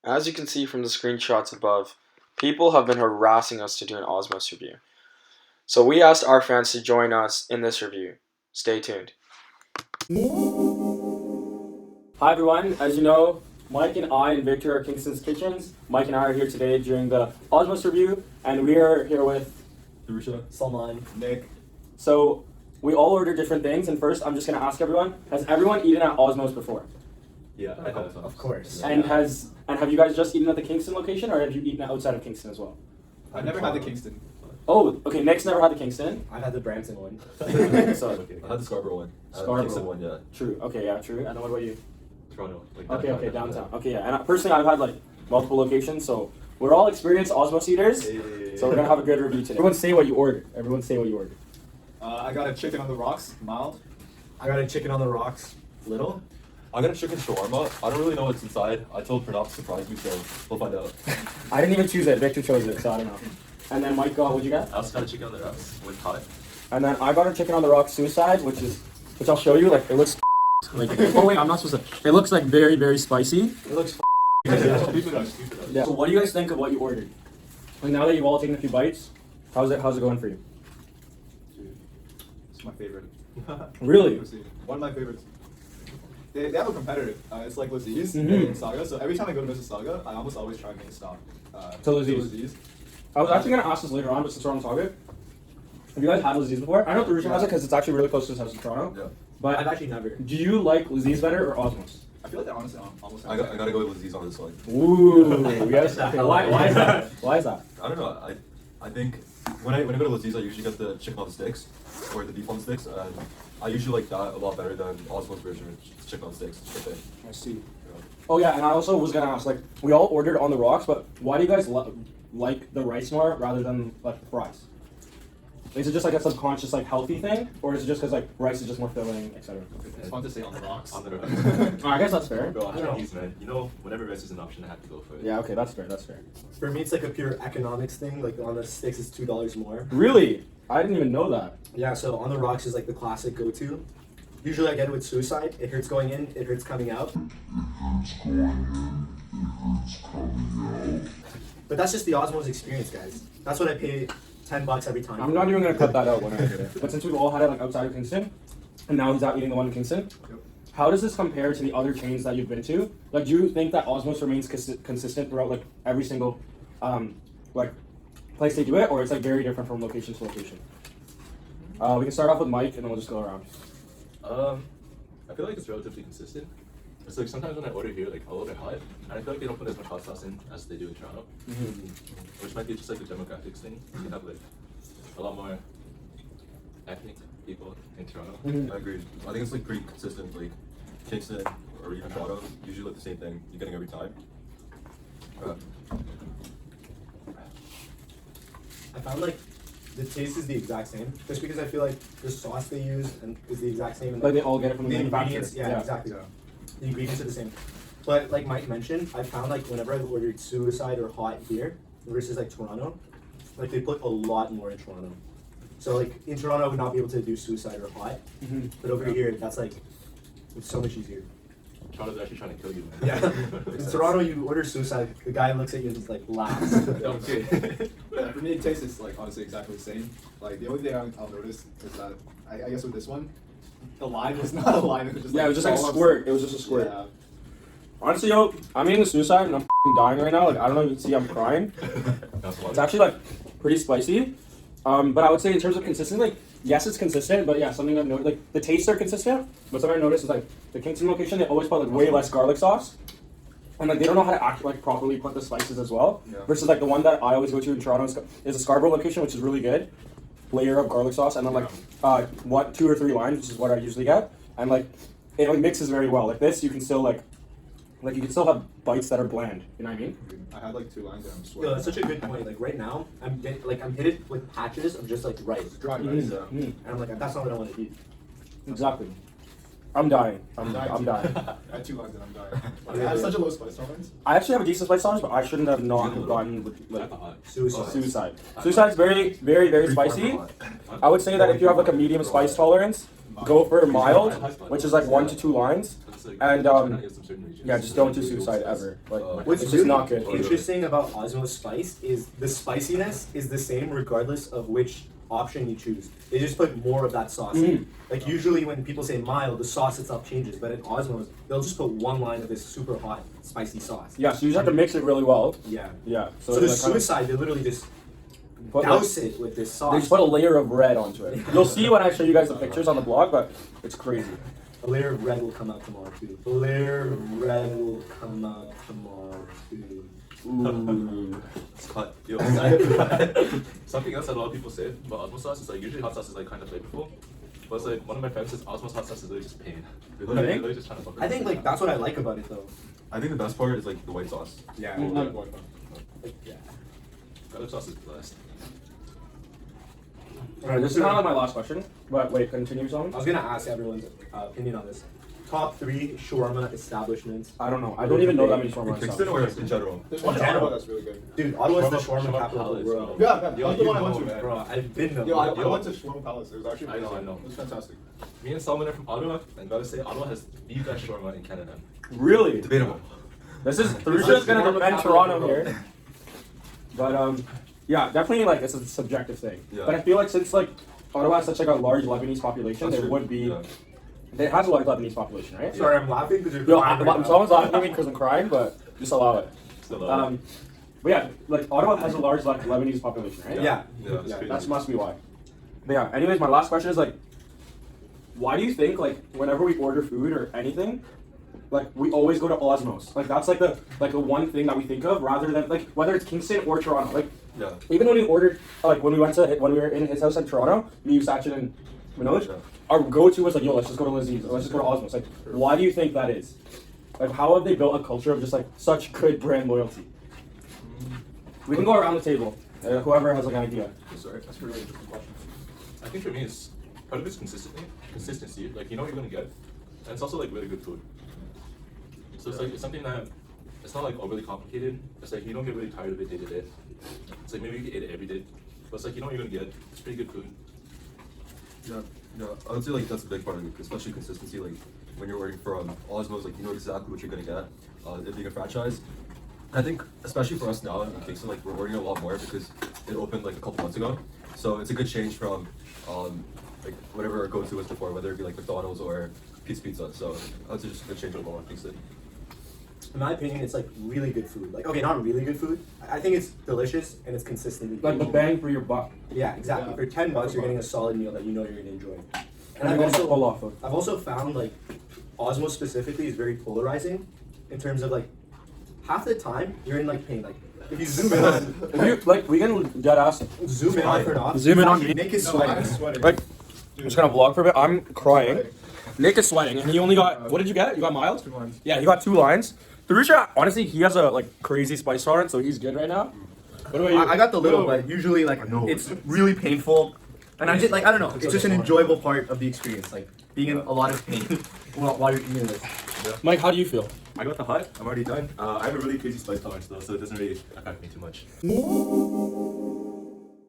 As you can see from the screenshots above, people have been harassing us to do an OSMOWS review. So we asked our fans to join us in this review. Stay tuned. Hi everyone, as you know, Mike and I and Victor are Kingston's Kitchens. Mike and I are here today during the OSMOWS review, and we are here with Darusha, Salman, Nick. So we all order different things, and first I'm just going to ask everyone, has everyone eaten at OSMOWS before? Yeah, I hope so. Of course. And have you guys just eaten at the Kingston location, or have you eaten outside of Kingston as well? I've never had the Kingston. Oh, okay, Nick's never had the Kingston. I've had the Brampton one. So, I had the Scarborough one. Scarborough Kingston one, yeah. True, okay, yeah, true. And then what about you? Toronto. Okay, downtown. Okay, yeah. And personally, I've had like multiple locations, so we're all experienced OSMOWS eaters. So we're gonna have a good review today. Everyone say what you ordered. I got a chicken on the rocks, mild. I got a chicken on the rocks, little. I got a chicken shawarma. I don't really know what's inside. I told Pranav to surprise me, so we'll find out. I didn't even choose it. Victor chose it, so I don't know. And then Mike, what'd you get? I also got a chicken on the rocks with hot. And then I got a chicken on the rock suicide, which I'll show you. Like it looks like. Oh wait, I'm not supposed to. It looks like very, very spicy. It looks. Yeah. So what do you guys think of what you ordered? Like now that you've all taken a few bites, how's it going for you? It's my favorite. Really? One of my favorites. They have a competitor. It's like Lizzie's in Mississauga. So every time I go to Mississauga, I almost always try and make a stop. To Lizzie's. I was actually gonna ask this later on, but since we're on the topic, have you guys had Lizzie's before? I know Darusha has it because it's actually really close to his house in Toronto. Yeah. But I've actually never. do you like Lizzie's better or OSMOWS? I feel like they're honestly almost. I gotta go with Lizzie's on this one. Ooh, yes. Okay, why is that? Why is that? I don't know. I think when I go to Lizzie's, I usually get the chicken on the sticks or the beef on the sticks, and I usually like that a lot better than OSMOWS version, which is chicken on sticks. I see. Oh yeah, and I also was gonna ask, like, we all ordered on the rocks, but why do you guys like the rice more rather than like the fries? Is it just like a subconscious like healthy thing, or is it just because like rice is just more filling, etc.? It's fun to say on the rocks. On the rocks. I guess that's fair. Bro, I'm Chinese, man. You know, whenever rice is an option, I have to go for it. Yeah, okay, that's fair. For me, it's like a pure economics thing. Like on the sticks, it's $2 more. Really? I didn't even know that. Yeah. So on the rocks is like the classic go-to. Usually, I get it with suicide. It hurts going in. It hurts coming out. But that's just the OSMOWS experience, guys. That's what I pay $10 every time. I'm not even gonna cut that out when I get it. But since we've all had it like outside of Kingston, and now he's out eating the one in Kingston, how does this compare to the other chains that you've been to? Like, do you think that OSMOWS remains consistent throughout like every single like place they do it, or it's like very different from location to location? We can start off with Mike, and then we'll just go around. I feel like it's relatively consistent. It's like sometimes when I order here, like I'll order hot, and I feel like they don't put as much hot sauce in as they do in Toronto, which might be just like the demographics thing. You have like a lot more ethnic people in Toronto. I agree. I think it's like pretty consistent. Like Kingston or even Toronto, usually like the same thing you're getting every time. I found like the taste is the exact same, just because I feel like the sauce they use and is the exact same. And Like they all get it from the manufacturer. ingredients, yeah, exactly. The ingredients are the same. But like Mike mentioned, I found like whenever I've ordered suicide or hot here versus like Toronto, like they put a lot more in Toronto. So like in Toronto I would not be able to do suicide or hot, but over here that's like it's so much easier. Toronto's actually trying to kill you, man. Yeah. In Toronto you order suicide, the guy looks at you and just like laughs. Okay. Yeah, for me, it tastes like honestly exactly the same. Like the only thing I'll notice is that I guess with this one, the line was not a line. It was just Yeah, it was just like a squirt. It was just a squirt. Yeah. Honestly, yo, I'm eating the suicide and I'm dying right now. Like I don't know if you can see, I'm crying. It's actually like pretty spicy. But I would say in terms of consistency, like yes, it's consistent. But yeah, something I've noticed, like the tastes are consistent. But something I noticed is like the Kingston location, they always put like way less garlic sauce. And like they don't know how to actually like properly put the spices as well. Yeah. Versus like the one that I always go to in Toronto is a Scarborough location, which is really good. Layer of garlic sauce and then like 2 or 3 lines, which is what I usually get. And like it like mixes very well. Like this, you can still like you can still have bites that are bland. You know what I mean? I had like 2 lines and I'm sweating. Yo, that's such a good point. Like right now, I'm hit with patches of just like rice. Dry rice. And I'm like, that's not what I want to eat. Exactly. I'm dying. I'm dying. I had 2 lines and I'm dying. I have such a low spice tolerance. I actually have a decent spice tolerance, but I shouldn't have not gotten with like Suicide. suicide. Suicide's very, very, very spicy. I would say that if you have like a medium spice tolerance, go for mild, which is like 1 to 2 lines, It's like, and China gets some certain regions. yeah, just don't do suicide ever. Like What's it's really just not good. interesting about Osmow spice is the spiciness is the same regardless of which option you choose. They just put more of that sauce in. Like usually when people say mild, the sauce itself changes, but in Osmow's, they'll just put one line of this super hot spicy sauce. Yeah, so you just have to mix it really well. Yeah. Yeah. So the suicide, they literally just douse it with this sauce. They just put a layer of red onto it. You'll see when I show you guys the pictures on the blog, but it's crazy. A layer of red will come out tomorrow too. A layer of red will come out tomorrow too. Ooh. It's cut. Yo, something else that a lot of people say about Osmo sauce is like usually hot sauce is like kind of flavorful, but it's like one of my friends says Osmo's hot sauce is literally just pain. They're Really? literally just trying to fuck I think like that's what I like about it though. I think the best part is like the white sauce. Yeah. Yeah. Garlic sauce is blessed. Alright, this is kind of like my last question, but wait, continue, I Solomon? was gonna ask everyone's opinion on this. Top 3 shawarma establishments. I don't know. I don't even know that many shawarma Kingston or in general? There's one in Ottawa that's really good. Dude, Ottawa's the shawarma Shawarma capital of the Palace, world. bro. Yeah, that's Yo, the you one I know, went to. man. Bro, I've been there. Yo, I Yo. went to Shawarma Palace. It was actually I know, amazing. I know. It was fantastic. Me and Salman are from Ottawa, and gotta say Ottawa has the best shawarma in Canada. Really? Debatable. This is Therusha's gonna defend Toronto here. But yeah, definitely like it's a subjective thing. Yeah. But I feel like since like Ottawa has such like a large Lebanese population, That's there true. would be Yeah. it has a large Lebanese population, right? Sorry, I'm laughing because you're Yo, crying right now. someone's laughing at me because I'm crying, but just allow it. Still, But yeah, like Ottawa has a large like Lebanese population, right? Yeah. yeah, that's Yeah, crazy. That must be why. But yeah, anyways, my last question is like, why do you think like whenever we order food or anything, like we always go to Osmows? Like that's like the one thing that we think of rather than like whether it's Kingston or Toronto. Like Yeah. even when we ordered like when we were in his house in Toronto, me, Sachin, and Manoj, Yeah. our go-to was like, yo, let's just go to Lizzie's, or let's just go to Osmows. Like, why do you think that is? Like, how have they built a culture of just like such good brand loyalty? We can go around the table. Whoever has like an idea. Sorry, that's a really interesting question. I think for me, it's part of it's consistency. Like you know what you're gonna get, and it's also like really good food. So it's like it's something that it's not like overly complicated. It's like you don't get really tired of it day to day. It's like maybe you can eat it every day, but it's like you know what you're gonna get. It's pretty good food. Yeah, yeah. I would say like that's a big part of it, especially consistency. Like when you're ordering from Osmos, like you know exactly what you're gonna get. It being a franchise, I think especially for us now in Kingston, like we're ordering a lot more because it opened like a couple months ago. So it's a good change from like whatever our go-to was before, whether it be like McDonald's or Pizza. So I would say just a good change overall in Kingston. In my opinion, it's like really good food. Like, okay, not really good food. I think it's delicious and it's consistent. Like the bang for your buck. Yeah, exactly. Yeah. For $10, you're getting a solid meal that you know you're gonna enjoy. And you're gonna pull off of. I've also found like Osmo specifically is very polarizing in terms of like half the time you're in like pain. Like if you zoom in on If you like, we can dead ass. zoom in on for off. Zoom in on me. Nick is No, sweating. I'm sweating. Like, I'm just gonna vlog for a bit. I'm crying. Nick is sweating, and he only got. What did you get? You got mild. 2 lines. Yeah, you got 2 lines. Therusha, honestly, he has a like crazy spice tolerance, so he's good right now. What about you? I got the little, but usually like it's really painful, and I just like I don't know. It's just an enjoyable part of the experience, like being in a lot of pain while you're eating this. Mike, how do you feel? I got the hot. I'm already done. I have a really crazy spice tolerance though, so it doesn't really affect me too much.